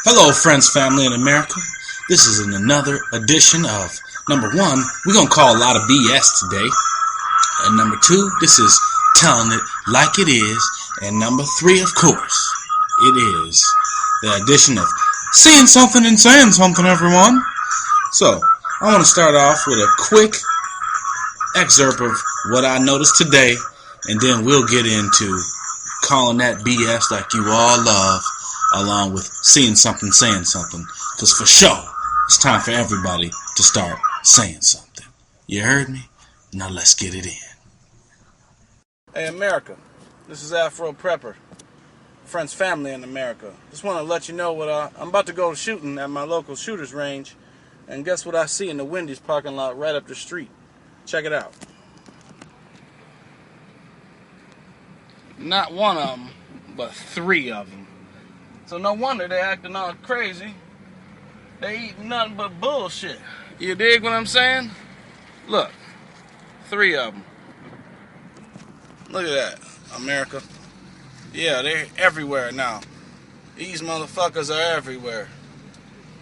Hello, friends, family in America. This is another edition of number one. We're going to call a lot of BS today. And number two, this is telling it like it is. And number three, of course, it is the edition of seeing something and saying something, everyone. So, I want to start off with a quick excerpt of what I noticed today. And then we'll get into calling that BS like you all love, along with seeing something, saying something. Because for sure, it's time for everybody to start saying something. You heard me? Now let's get it in. Hey America, this is Afro Prepper, friends, family in America. Just want to let you know what I'm about to go shooting at my local shooter's range. And guess what I see in the Wendy's parking lot right up the street? Check it out. Not one of them, but three of them. So no wonder they acting all crazy. They eating nothing but bullshit. You dig what I'm saying? Look, three of them. Look at that, America. Yeah, they're everywhere now. These motherfuckers are everywhere.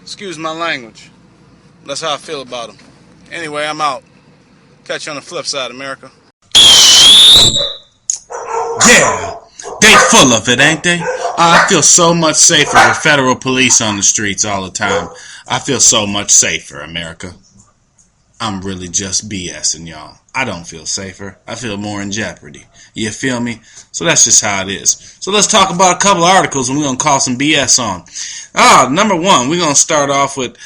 Excuse my language. That's how I feel about them. Anyway, I'm out. Catch you on the flip side, America. Yeah, they full of it, ain't they? I feel so much safer with federal police on the streets all the time. I feel so much safer, America. I'm really just BSing y'all. I don't feel safer. I feel more in jeopardy. You feel me? So that's just how it is. So let's talk about a couple of articles and we're going to call some BS on. Number one, we're going to start off with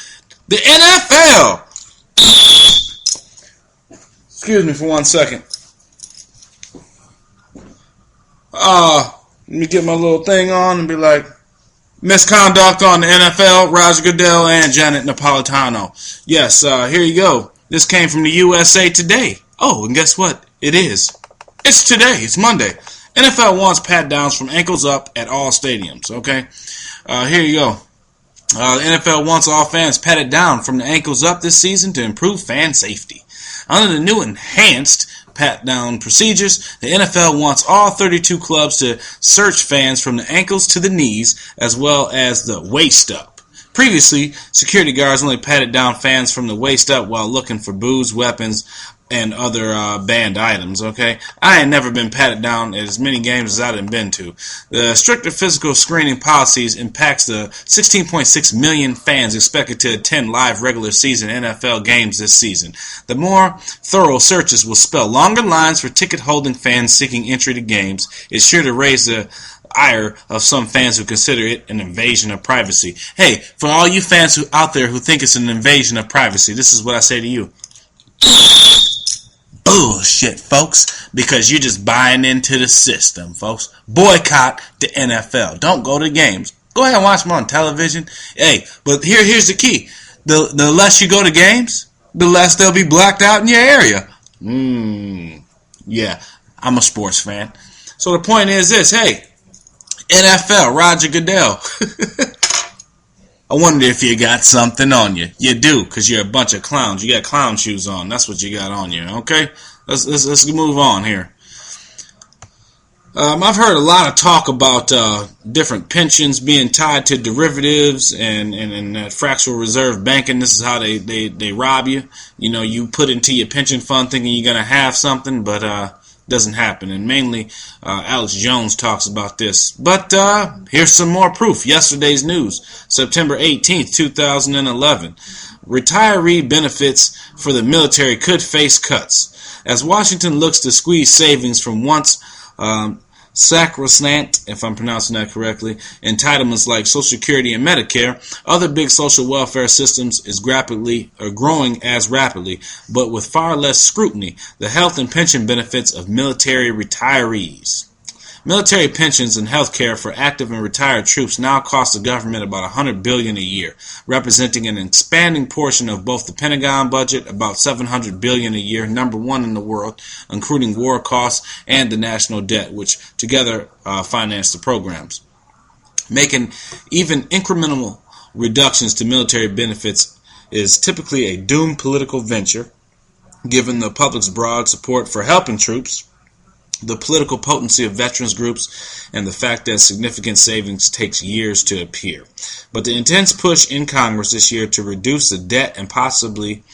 the NFL. Excuse me for 1 second. Let me get my little thing on and be like, misconduct on the NFL, Roger Goodell and Janet Napolitano. Yes, here you go. This came from the USA Today. Oh, and guess what? It is. It's today. It's Monday. NFL wants pat downs from ankles up at all stadiums. Okay? Here you go. The NFL wants all fans patted down from the ankles up this season to improve fan safety. Under the new enhanced pat-down procedures, the NFL wants all 32 clubs to search fans from the ankles to the knees, as well as the waist up. Previously, security guards only patted down fans from the waist up while looking for booze, weapons, and other banned items, okay? I ain't never been patted down at as many games as I done been to. The stricter physical screening policies impacts the 16.6 million fans expected to attend live regular season NFL games this season. The more thorough searches will spell longer lines for ticket-holding fans seeking entry to games. It's sure to raise the ire of some fans who consider it an invasion of privacy. Hey, for all you fans out there who think it's an invasion of privacy, this is what I say to you. Bullshit, folks, because you're just buying into the system, folks. Boycott the NFL. Don't go to games. Go ahead and watch them on television. Hey, but here's the key. The less you go to games, the less they'll be blacked out in your area. Yeah, I'm a sports fan. So the point is this, hey, NFL, Roger Goodell. I wonder if you got something on you. You do, because you're a bunch of clowns. You got clown shoes on. That's what you got on you, okay? Let's move on here. I've heard a lot of talk about different pensions being tied to derivatives and fractional reserve banking. This is how they rob you. You know, you put into your pension fund thinking you're going to have something, but doesn't happen. And mainly Alex Jones talks about this. But here's some more proof. Yesterday's news, September 18th, 2011. Retiree benefits for the military could face cuts. As Washington looks to squeeze savings from once sacrosanct, if I'm pronouncing that correctly, entitlements like Social Security and Medicare, other big social welfare systems is growing as rapidly, but with far less scrutiny, the health and pension benefits of military retirees. Military pensions and health care for active and retired troops now cost the government about $100 billion a year, representing an expanding portion of both the Pentagon budget, about $700 billion a year, number one in the world, including war costs and the national debt, which together finance the programs. Making even incremental reductions to military benefits is typically a doomed political venture, given the public's broad support for helping troops. the political potency of veterans groups, and the fact that significant savings takes years to appear. But the intense push in Congress this year to reduce the debt and the possibility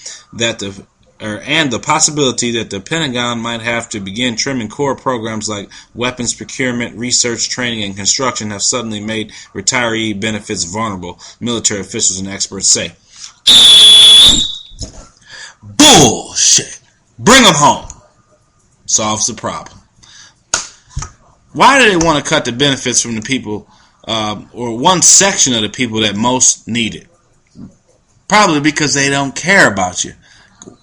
that the Pentagon might have to begin trimming core programs like weapons procurement, research, training, and construction have suddenly made retiree benefits vulnerable, military officials and experts say. Bullshit. Bring them home. Solves the problem. Why do they want to cut the benefits from the people, or one section of the people that most need it? Probably because they don't care about you.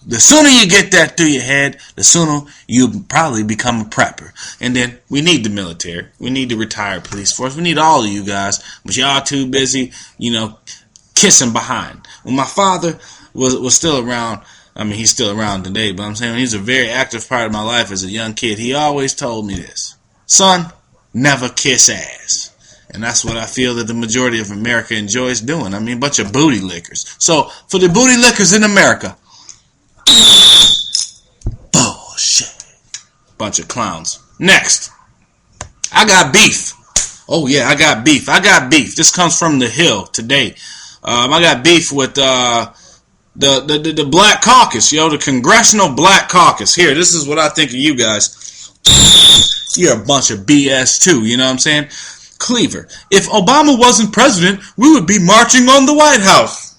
The sooner you get that through your head, the sooner you probably become a prepper. And then we need the military. We need the retired police force. We need all of you guys. But y'all too busy, kissing behind. When my father was still around, I mean, he's still around today, but I'm saying he's a very active part of my life as a young kid. He always told me this. Son, never kiss ass. And that's what I feel that the majority of America enjoys doing. I mean, a bunch of booty lickers. So, for the booty lickers in America, bullshit. Bunch of clowns. Next, I got beef. Oh, yeah, I got beef. This comes from The Hill today. I got beef with the Black Caucus, the Congressional Black Caucus. Here, this is what I think of you guys. You're a bunch of BS too, you know what I'm saying? Cleaver, if Obama wasn't president, we would be marching on the White House.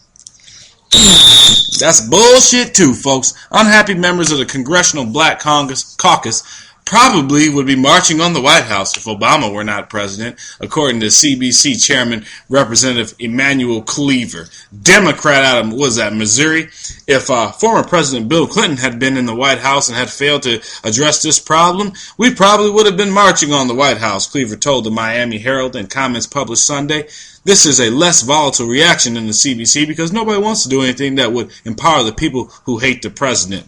That's bullshit too, folks. Unhappy members of the Congressional Black Caucus probably would be marching on the White House if Obama were not president, according to CBC Chairman Representative Emanuel Cleaver, Democrat out of, Missouri. If former President Bill Clinton had been in the White House and had failed to address this problem, we probably would have been marching on the White House, Cleaver told the Miami Herald in comments published Sunday. This is a less volatile reaction than the CBC because nobody wants to do anything that would empower the people who hate the president.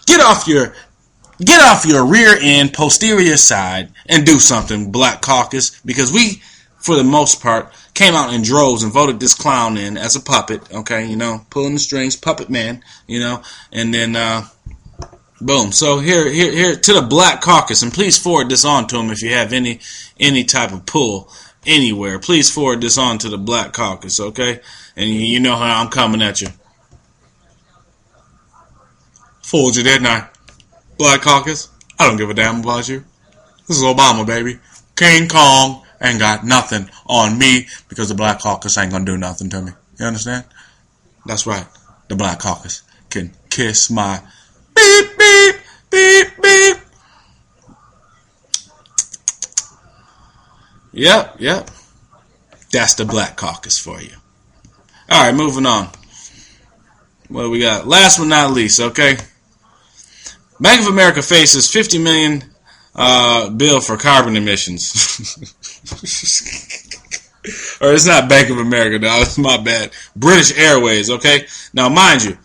Get off your rear end, posterior side, and do something, Black Caucus, because we, for the most part, came out in droves and voted this clown in as a puppet, okay, pulling the strings, puppet man, and then, boom. So here to the Black Caucus, and please forward this on to them if you have any type of pull anywhere. Please forward this on to the Black Caucus, okay? And you know how I'm coming at you. Fooled you, didn't I? Black Caucus, I don't give a damn about you. This is Obama, baby. King Kong ain't got nothing on me because the Black Caucus ain't gonna do nothing to me. You understand? That's right. The Black Caucus can kiss my beep, beep, beep, beep. Yep. That's the Black Caucus for you. Alright, moving on. What do we got? Last but not least, okay? Bank of America faces $50 million bill for carbon emissions. Or it's not Bank of America, no, it's my bad. British Airways, okay? Now, mind you,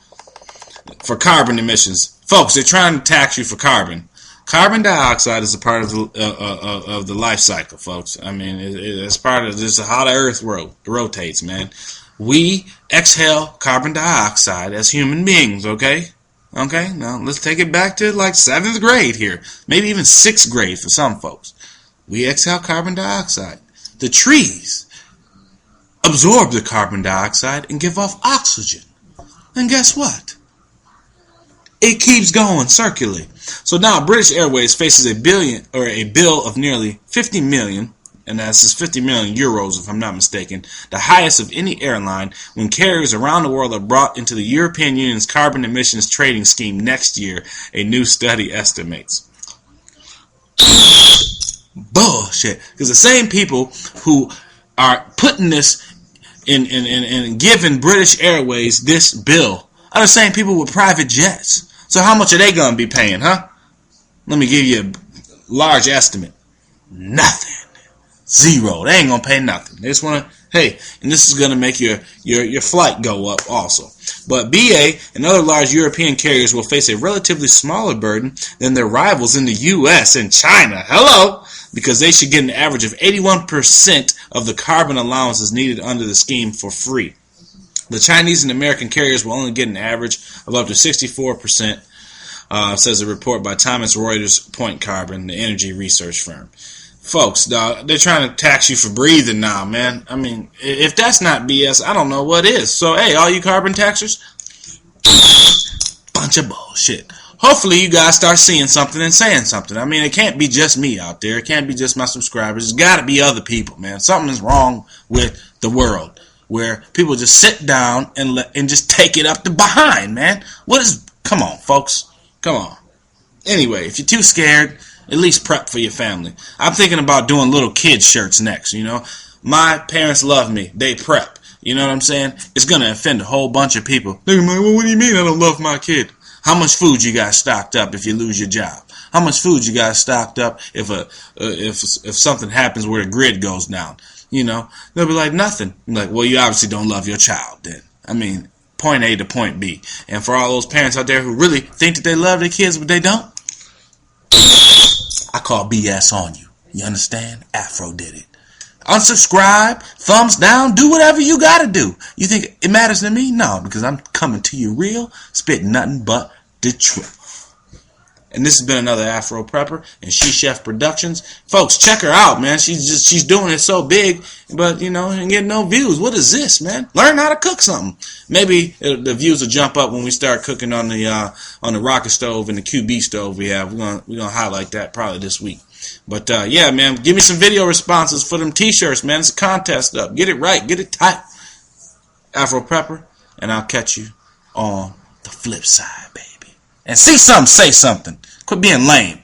for carbon emissions, folks, they're trying to tax you for carbon. Carbon dioxide is a part of the life cycle, folks. I mean, it's part of this, how the earth rotates, man. We exhale carbon dioxide as human beings, okay? Okay, now let's take it back to like 7th grade here. Maybe even 6th grade for some folks. We exhale carbon dioxide. The trees absorb the carbon dioxide and give off oxygen. And guess what? It keeps going, circulating. So now British Airways faces a bill of nearly 50 million, and that's 50 million euros if I'm not mistaken, the highest of any airline, when carriers around the world are brought into the European Union's carbon emissions trading scheme next year, a new study estimates. Bullshit. Because the same people who are putting this in giving British Airways this bill are the same people with private jets. So how much are they going to be paying, huh? Let me give you a large estimate. Nothing. Zero. They ain't going to pay nothing. They just want to, hey, and this is going to make your flight go up also. But BA and other large European carriers will face a relatively smaller burden than their rivals in the U.S. and China. Hello! Because they should get an average of 81% of the carbon allowances needed under the scheme for free. The Chinese and American carriers will only get an average of up to 64%, says a report by Thomson Reuters Point Carbon, the energy research firm. Folks, dog, they're trying to tax you for breathing now, man. I mean, if that's not BS, I don't know what is. So, hey, all you carbon taxers, bunch of bullshit. Hopefully you guys start seeing something and saying something. I mean, it can't be just me out there. It can't be just my subscribers. It's got to be other people, man. Something is wrong with the world where people just sit down and just take it up the behind, man. Come on, folks. Come on. Anyway, if you're too scared, at least prep for your family. I'm thinking about doing little kid shirts next, you know. My parents love me. They prep. You know what I'm saying? It's going to offend a whole bunch of people. They're like, well, what do you mean I don't love my kid? How much food you got stocked up if you lose your job? How much food you got stocked up if something happens where the grid goes down? You know, they'll be like, nothing. I'm like, well, you obviously don't love your child then. I mean, point A to point B. And for all those parents out there who really think that they love their kids but they don't, I call BS on you. You understand? Afro did it. Unsubscribe, thumbs down, do whatever you gotta do. You think it matters to me? No, because I'm coming to you real, spitting nothing but the truth. And this has been another Afro Prepper and She Chef Productions. Folks, check her out, man. She's doing it so big, but you know, and getting no views. What is this, man? Learn how to cook something. Maybe the views will jump up when we start cooking on the rocket stove and the QB stove we have. We're gonna highlight that probably this week. But yeah, man, give me some video responses for them t-shirts, man. It's a contest up. Get it right, get it tight. Afro Prepper, and I'll catch you on the flip side, baby. And see something, say something. Quit being lame.